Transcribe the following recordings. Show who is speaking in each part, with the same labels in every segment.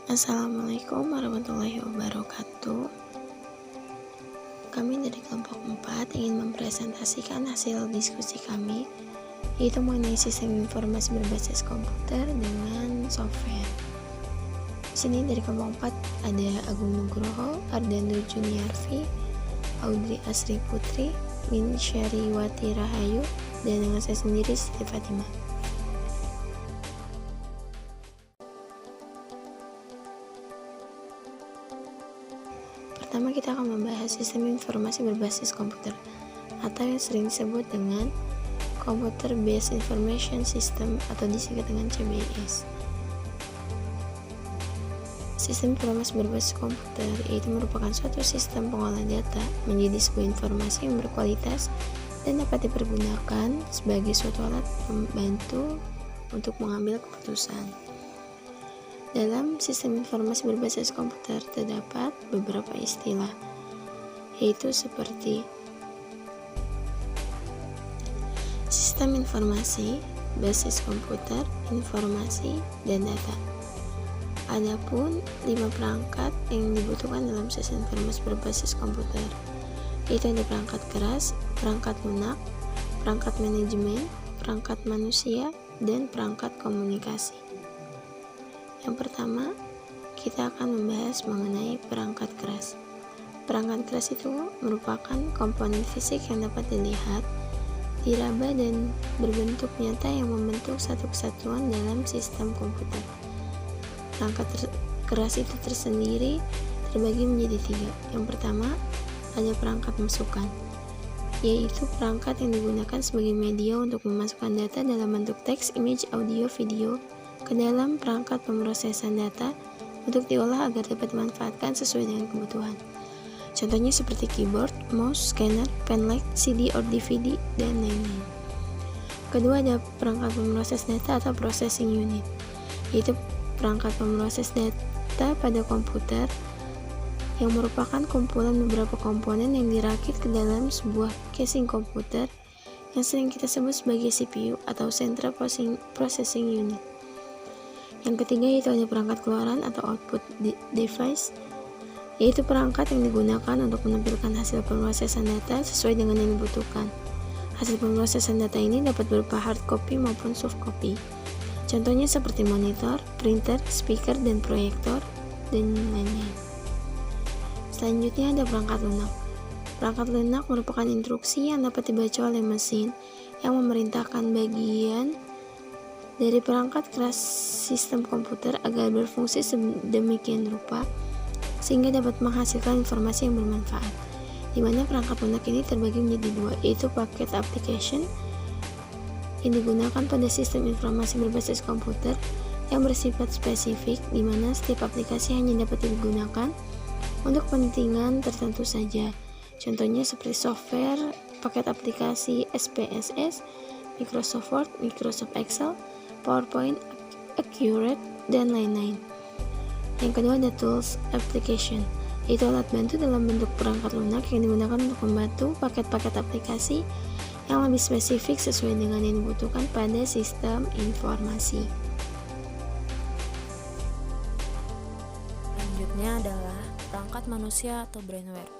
Speaker 1: Assalamualaikum warahmatullahi wabarakatuh. Kami dari kelompok 4 ingin mempresentasikan hasil diskusi kami, yaitu mengenai sistem informasi berbasis komputer dengan software. Di sini dari kelompok 4 ada Agung Nugroho, Ardando Juniarvi, Audrey Asri Putri, Min Syariwati Rahayu, dan dengan saya sendiri Siti Fatimah. Pertama, kita akan membahas sistem informasi berbasis komputer atau yang sering disebut dengan Computer Based Information System atau disingkat dengan CBS. Sistem informasi berbasis komputer yaitu merupakan suatu sistem pengolahan data menjadi sebuah informasi yang berkualitas dan dapat dipergunakan sebagai suatu alat pembantu untuk mengambil keputusan. Dalam sistem informasi berbasis komputer terdapat beberapa istilah, yaitu seperti sistem informasi, basis komputer, informasi, dan data. Adapun 5 perangkat yang dibutuhkan dalam sistem informasi berbasis komputer, yaitu ada perangkat keras, perangkat lunak, perangkat manajemen, perangkat manusia, dan perangkat komunikasi. Yang pertama, kita akan membahas mengenai perangkat keras. Perangkat keras itu merupakan komponen fisik yang dapat dilihat, diraba, dan berbentuk nyata yang membentuk satu kesatuan dalam sistem komputer. Perangkat keras itu tersendiri terbagi menjadi 3. Yang pertama, ada perangkat masukan, yaitu perangkat yang digunakan sebagai media untuk memasukkan data dalam bentuk teks, image, audio, video ke dalam perangkat pemrosesan data untuk diolah agar dapat dimanfaatkan sesuai dengan kebutuhan. Contohnya seperti keyboard, mouse, scanner, pen light, CD or DVD, dan lain-lain. Kedua, ada perangkat pemroses data atau processing unit, yaitu perangkat pemroses data pada komputer yang merupakan kumpulan beberapa komponen yang dirakit ke dalam sebuah casing komputer yang sering kita sebut sebagai CPU atau Central Processing Unit. Yang ketiga, yaitu ada perangkat keluaran atau output device, yaitu perangkat yang digunakan untuk menampilkan hasil pemrosesan data sesuai dengan yang dibutuhkan. Hasil pemrosesan data ini dapat berupa hard copy maupun soft copy. Contohnya seperti monitor, printer, speaker, dan proyektor, dan lain-lain. Selanjutnya ada perangkat lunak. Perangkat lunak merupakan instruksi yang dapat dibaca oleh mesin yang memerintahkan bagian dari perangkat keras sistem komputer agar berfungsi sedemikian rupa sehingga dapat menghasilkan informasi yang bermanfaat. Di mana perangkat lunak ini terbagi menjadi 2, yaitu paket application yang digunakan pada sistem informasi berbasis komputer yang bersifat spesifik, di mana setiap aplikasi hanya dapat digunakan untuk kepentingan tertentu saja. Contohnya seperti software, paket aplikasi SPSS, Microsoft Word, Microsoft Excel, PowerPoint, Accurate, dan lain-lain. Yang kedua ada tools application, yaitu alat bantu dalam bentuk perangkat lunak yang digunakan untuk membantu paket-paket aplikasi yang lebih spesifik sesuai dengan yang dibutuhkan pada sistem informasi.
Speaker 2: Selanjutnya adalah perangkat manusia atau brainware.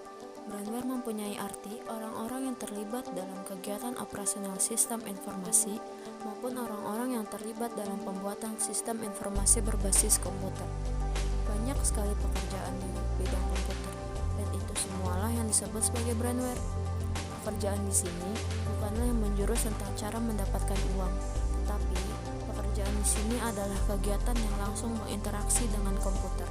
Speaker 2: Brainware mempunyai arti orang-orang yang terlibat dalam kegiatan operasional sistem informasi maupun orang-orang yang terlibat dalam pembuatan sistem informasi berbasis komputer. Banyak sekali pekerjaan di bidang komputer, dan itu semualah yang disebut sebagai brainware. Pekerjaan di sini bukanlah yang menjurus tentang cara mendapatkan uang, tetapi pekerjaan di sini adalah kegiatan yang langsung berinteraksi dengan komputer.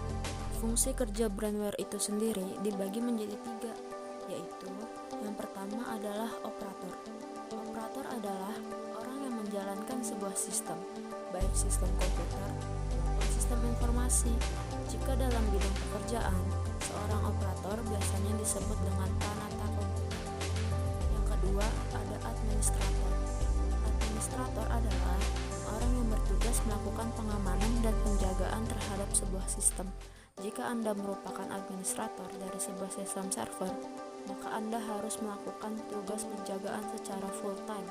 Speaker 2: Fungsi kerja brainware itu sendiri dibagi menjadi 3, yaitu yang pertama adalah operator. Operator adalah orang yang menjalankan sebuah sistem, baik sistem komputer maupun sistem informasi. Jika dalam bidang pekerjaan, seorang operator biasanya disebut dengan penata komputer. Yang kedua ada administrator. Administrator adalah orang yang bertugas melakukan pengamanan dan penjagaan terhadap sebuah sistem. Jika Anda merupakan administrator dari sebuah sistem server, maka Anda harus melakukan tugas penjagaan secara full time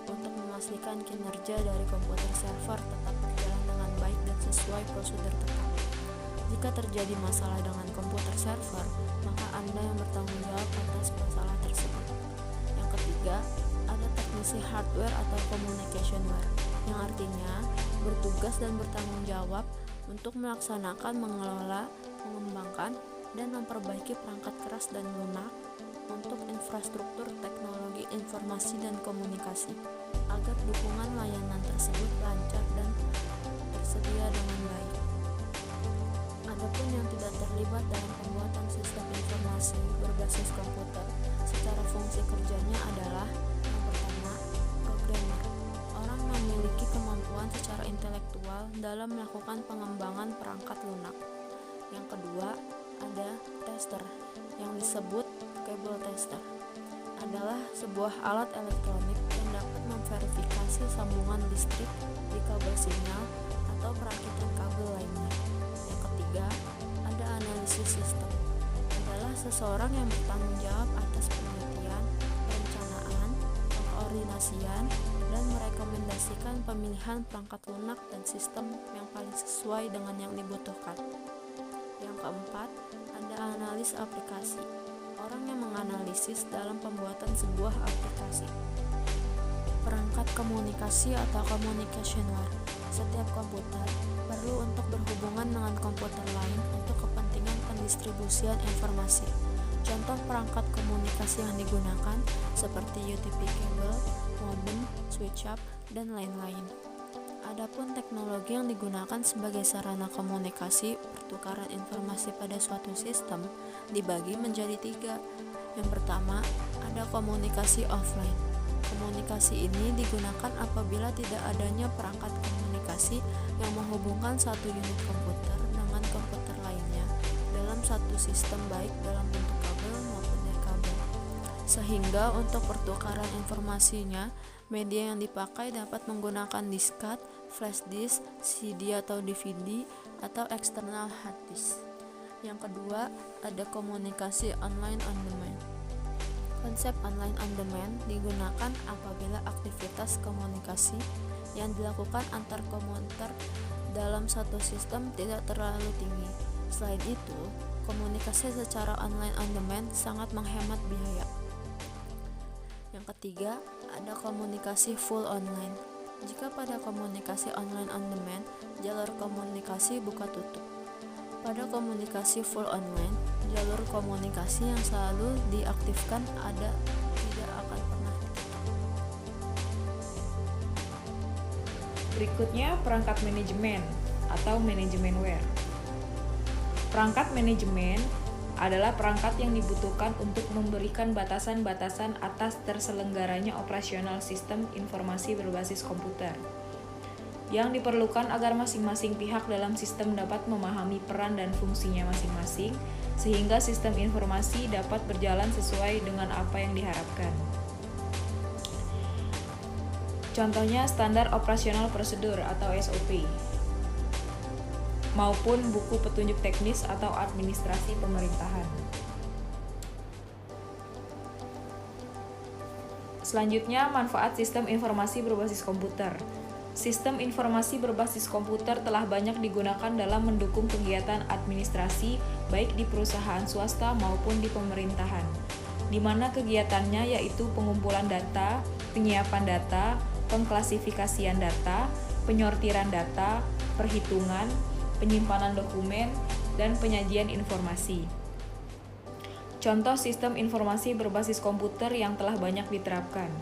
Speaker 2: untuk memastikan kinerja dari komputer server tetap berjalan dengan baik dan sesuai prosedur tetap. Jika terjadi masalah dengan komputer server, maka Anda yang bertanggung jawab atas masalah tersebut. Yang ketiga, ada teknisi hardware atau communicationware, yang artinya bertugas dan bertanggung jawab untuk melaksanakan, mengelola, mengembangkan, dan memperbaiki perangkat keras dan lunak untuk infrastruktur teknologi informasi dan komunikasi, agar dukungan layanan tersebut lancar dan tersedia dengan baik. Adapun yang tidak terlibat dalam pembuatan sistem informasi berbasis komputer, secara fungsi kerjanya adalah yang pertama, programmer, orang yang memiliki kemampuan secara intelektual dalam melakukan pengembangan perangkat lunak. Yang kedua, ada tester, yang disebut cable tester, adalah sebuah alat elektronik yang dapat memverifikasi sambungan listrik di kabel sinyal atau perakitan kabel lainnya. Yang ketiga, ada analisis sistem, adalah seseorang yang bertanggung jawab atas penelitian, perencanaan, pengkoordinasian, dan merekomendasikan pemilihan perangkat lunak dan sistem yang paling sesuai dengan yang dibutuhkan. Yang keempat, ada analis aplikasi, orang yang menganalisis dalam pembuatan sebuah aplikasi. Perangkat komunikasi atau communicationware, setiap komputer perlu untuk berhubungan dengan komputer lain untuk kepentingan pendistribusian informasi. Contoh perangkat komunikasi yang digunakan seperti UTP kabel, modem, switch up, dan lain-lain. Adapun teknologi yang digunakan sebagai sarana komunikasi pertukaran informasi pada suatu sistem dibagi menjadi 3. Yang pertama, ada komunikasi offline. Komunikasi ini digunakan apabila tidak adanya perangkat komunikasi yang menghubungkan satu unit komputer dengan komputer lainnya dalam satu sistem, baik dalam bentuk kabel maupun nirkabel. Sehingga untuk pertukaran informasinya, media yang dipakai dapat menggunakan diskat, flash disk, CD atau DVD, atau eksternal hard disk. Yang kedua, ada komunikasi online on demand. Konsep online on demand digunakan apabila aktivitas komunikasi yang dilakukan antar komputer dalam satu sistem tidak terlalu tinggi. Selain itu, komunikasi secara online on demand sangat menghemat biaya. Yang ketiga, ada komunikasi full online. Jika pada komunikasi online on demand, jalur komunikasi buka tutup. Pada komunikasi full online, jalur komunikasi yang selalu diaktifkan tidak akan pernah ditutup.
Speaker 3: Berikutnya, perangkat manajemen atau manajemenware. Perangkat manajemen adalah perangkat yang dibutuhkan untuk memberikan batasan-batasan atas terselenggaranya operasional sistem informasi berbasis komputer, yang diperlukan agar masing-masing pihak dalam sistem dapat memahami peran dan fungsinya masing-masing, sehingga sistem informasi dapat berjalan sesuai dengan apa yang diharapkan. Contohnya standar operasional prosedur atau SOP, maupun buku petunjuk teknis atau administrasi pemerintahan. Selanjutnya, manfaat sistem informasi berbasis komputer. Sistem informasi berbasis komputer telah banyak digunakan dalam mendukung kegiatan administrasi baik di perusahaan swasta maupun di pemerintahan, di mana kegiatannya yaitu pengumpulan data, penyiapan data, pengklasifikasian data, penyortiran data, perhitungan, penyimpanan dokumen, dan penyajian informasi. Contoh sistem informasi berbasis komputer yang telah banyak diterapkan.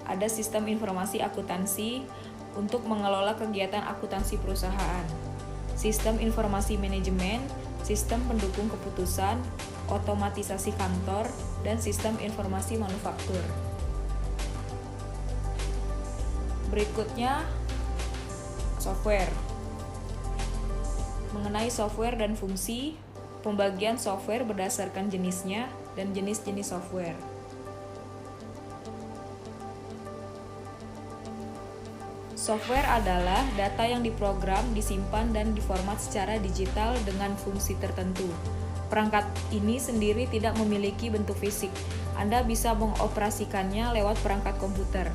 Speaker 3: Ada sistem informasi akuntansi untuk mengelola kegiatan akuntansi perusahaan, sistem informasi manajemen, sistem pendukung keputusan, otomatisasi kantor, dan sistem informasi manufaktur. Berikutnya, software. Mengenai software dan fungsi, pembagian software berdasarkan jenisnya dan jenis-jenis software. Software adalah data yang diprogram, disimpan, dan diformat secara digital dengan fungsi tertentu. Perangkat ini sendiri tidak memiliki bentuk fisik. Anda bisa mengoperasikannya lewat perangkat komputer.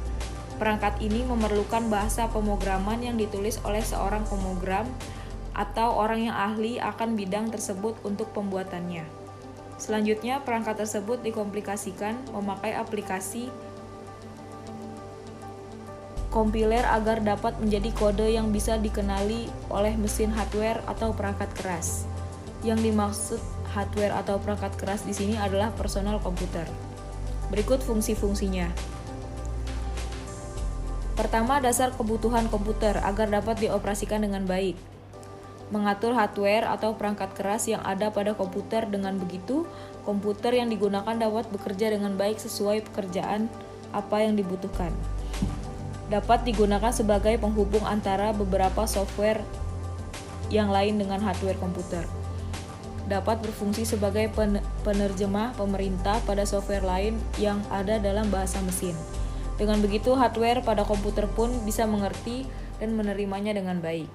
Speaker 3: Perangkat ini memerlukan bahasa pemrograman yang ditulis oleh seorang pemrogram atau orang yang ahli akan bidang tersebut untuk pembuatannya. Selanjutnya, perangkat tersebut dikomplikasikan memakai aplikasi kompiler agar dapat menjadi kode yang bisa dikenali oleh mesin hardware atau perangkat keras. Yang dimaksud hardware atau perangkat keras di sini adalah personal komputer. Berikut fungsi-fungsinya. Pertama, dasar kebutuhan komputer agar dapat dioperasikan dengan baik. Mengatur hardware atau perangkat keras yang ada pada komputer, dengan begitu komputer yang digunakan dapat bekerja dengan baik sesuai pekerjaan apa yang dibutuhkan. Dapat digunakan sebagai penghubung antara beberapa software yang lain dengan hardware komputer. Dapat berfungsi sebagai penerjemah pemerintah pada software lain yang ada dalam bahasa mesin. Dengan begitu, hardware pada komputer pun bisa mengerti dan menerimanya dengan baik.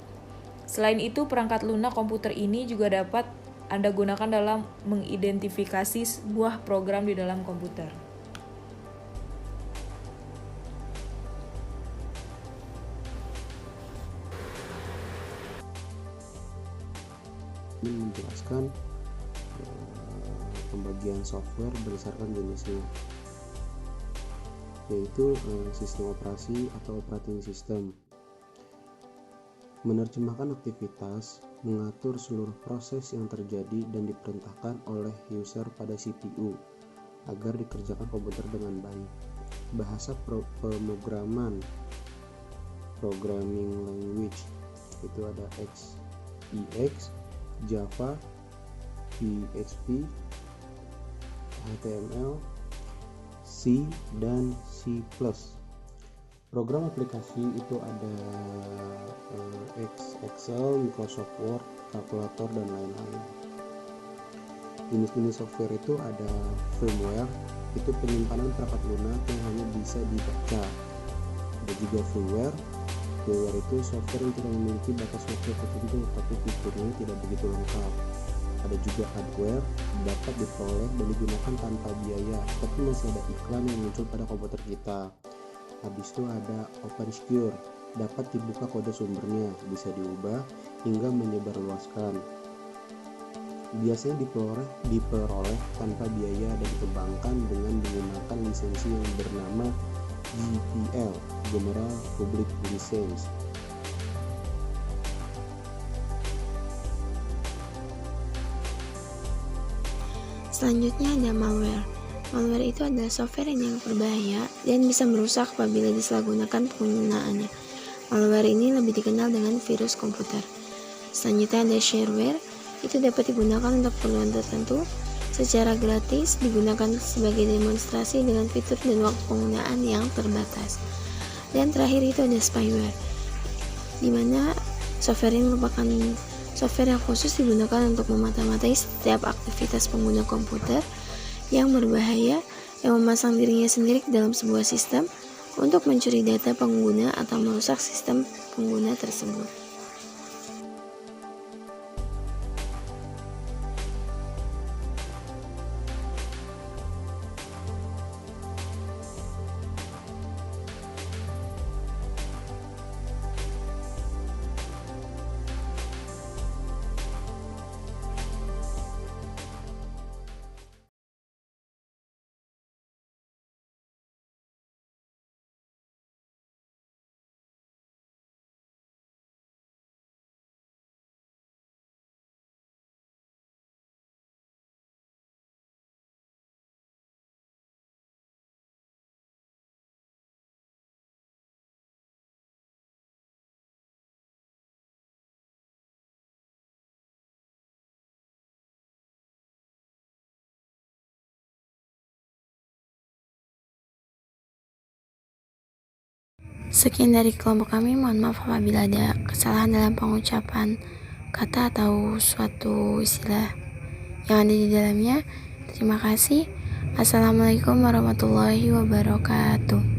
Speaker 3: Selain itu, perangkat lunak komputer ini juga dapat Anda gunakan dalam mengidentifikasi sebuah program di dalam komputer.
Speaker 4: Ini menjelaskan pembagian software berdasarkan jenisnya, yaitu sistem operasi atau operating system. Menerjemahkan aktivitas, mengatur seluruh proses yang terjadi dan diperintahkan oleh user pada CPU agar dikerjakan komputer dengan baik. Bahasa pemrograman, programming language, itu ada EX, Java, PHP, HTML, C, dan C++. Program aplikasi itu ada Excel, Microsoft Word, kalkulator, dan lain-lain. Jenis-jenis software itu ada firmware, itu penyimpanan perangkat lunak yang hanya bisa dibaca. Ada juga freeware. Freeware itu software yang tidak memiliki batas waktu tertentu, tapi fiturnya tidak begitu lengkap. Ada juga hardware, dapat diperoleh dan digunakan tanpa biaya, tapi masih ada iklan yang muncul pada komputer kita. Habis itu ada OpenSecure, dapat dibuka kode sumbernya, bisa diubah hingga menyebarluaskan. Biasanya diperoleh tanpa biaya dan dikembangkan dengan menggunakan lisensi yang bernama GPL, General Public License.
Speaker 1: Selanjutnya ada malware. Malware itu adalah software yang berbahaya dan bisa merusak apabila disalahgunakan penggunaannya. Malware ini lebih dikenal dengan virus komputer. Selanjutnya ada shareware. Itu dapat digunakan untuk keperluan tertentu secara gratis, digunakan sebagai demonstrasi dengan fitur dan waktu penggunaan yang terbatas. Dan terakhir itu ada spyware, di mana software ini merupakan software yang khusus digunakan untuk memata-matai setiap aktivitas pengguna komputer yang berbahaya, yang memasang dirinya sendiri ke dalam sebuah sistem untuk mencuri data pengguna atau merusak sistem pengguna tersebut. Sekian dari kelompok kami, mohon maaf apabila ada kesalahan dalam pengucapan kata atau suatu istilah yang ada di dalamnya. Terima kasih. Assalamualaikum warahmatullahi wabarakatuh.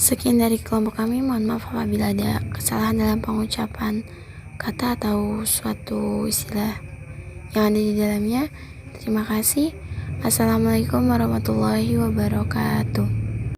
Speaker 1: Sekian dari kelompok kami, mohon maaf apabila ada kesalahan dalam pengucapan kata atau suatu istilah yang ada di dalamnya. Terima kasih. Assalamualaikum warahmatullahi wabarakatuh.